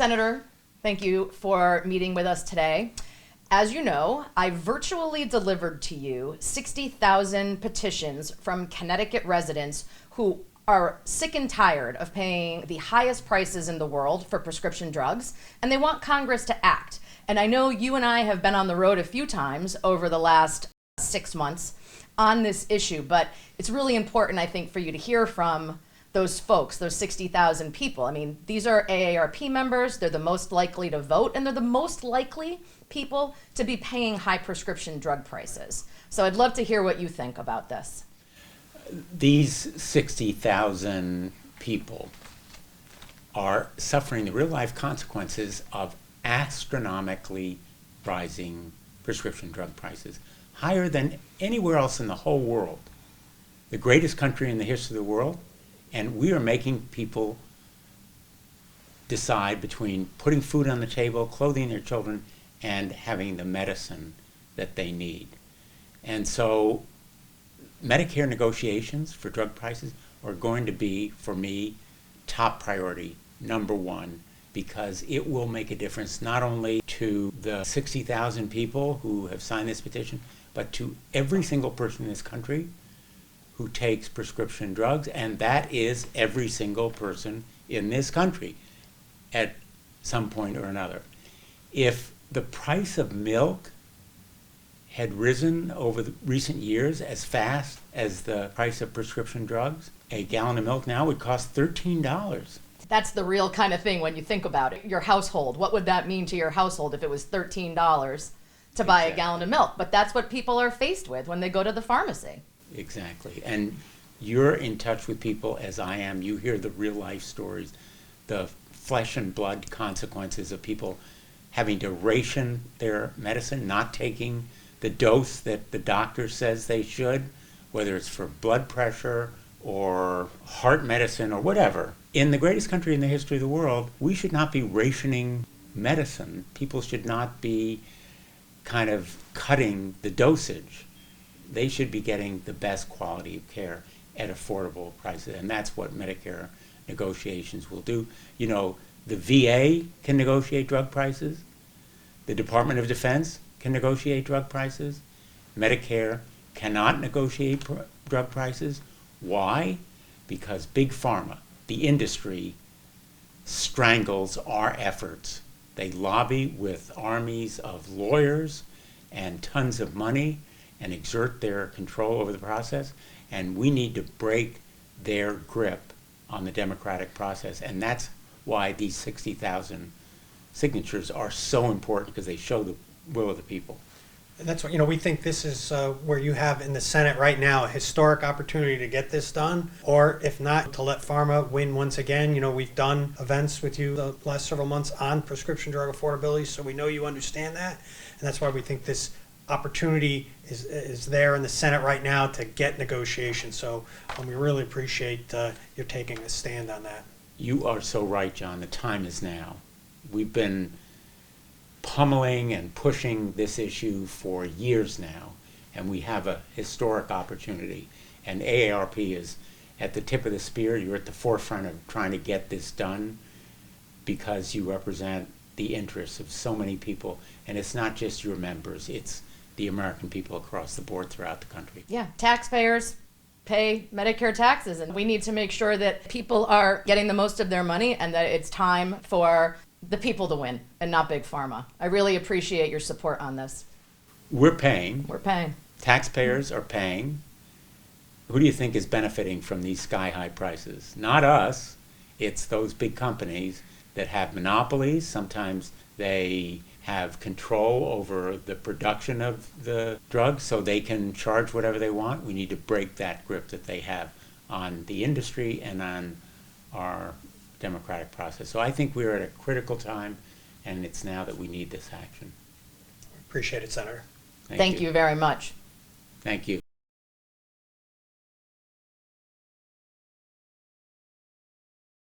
Senator, thank you for meeting with us today. As you know, I virtually delivered to you 60,000 petitions from Connecticut residents who are sick and tired of paying the highest prices in the world for prescription drugs, and they want Congress to act. And I know you and I have been on the road a few times over the last 6 months on this issue, but it's really important, I think, for you to hear from those folks, those 60,000 people. I mean, these are AARP members, they're the most likely to vote, and they're the most likely people to be paying high prescription drug prices. So I'd love to hear what you think about this. These 60,000 people are suffering the real life consequences of astronomically rising prescription drug prices, higher than anywhere else in the whole world. The greatest country in the history of the world, and we are making people decide between putting food on the table, clothing their children, and having the medicine that they need. And so Medicare negotiations for drug prices are going to be, for me, top priority, number one, because it will make a difference not only to the 60,000 people who have signed this petition, but to every single person in this country who takes prescription drugs, and that is every single person in this country at some point or another. If the price of milk had risen over the recent years as fast as the price of prescription drugs, a gallon of milk now would cost $13. That's the real kind of thing when you think about it. Your household, what would that mean to your household if it was $13 to buy a gallon of milk? But that's what people are faced with when they go to the pharmacy. Exactly. And you're in touch with people as I am. You hear the real life stories, the flesh and blood consequences of people having to ration their medicine, not taking the dose that the doctor says they should, whether it's for blood pressure or heart medicine or whatever. In the greatest country in the history of the world, we should not be rationing medicine. People should not be kind of cutting the dosage. They should be getting the best quality of care at affordable prices, and that's what Medicare negotiations will do. You know, the VA can negotiate drug prices. The Department of Defense can negotiate drug prices. Medicare cannot negotiate drug prices. Why? Because Big Pharma, the industry, strangles our efforts. They lobby with armies of lawyers and tons of money and exert their control over the process, and we need to break their grip on the democratic process. And that's why these 60,000 signatures are so important, because they show the will of the people. And that's what, we think this is where you have in the Senate right now a historic opportunity to get this done, or if not, to let pharma win once again. We've done events with you the last several months on prescription drug affordability, so we know you understand that, and that's why we think this opportunity is there in the Senate right now to get negotiations. So we really appreciate your taking a stand on that. You are so right, John. The time is now. We've been pummeling and pushing this issue for years now, and we have a historic opportunity. And AARP is at the tip of the spear. You're at the forefront of trying to get this done because you represent the interests of so many people. And it's not just your members, it's the American people across the board throughout the country. Yeah, taxpayers pay Medicare taxes, and we need to make sure that people are getting the most of their money and that it's time for the people to win and not Big Pharma. I really appreciate your support on this. We're paying. We're paying. Taxpayers are paying. Who do you think is benefiting from these sky-high prices? Not us. It's those big companies that have monopolies. Sometimes they have control over the production of the drugs, so they can charge whatever they want. We need to break that grip that they have on the industry and on our democratic process. So I think we're at a critical time, and it's now that we need this action. Appreciate it, Senator. Thank you very much. Thank you.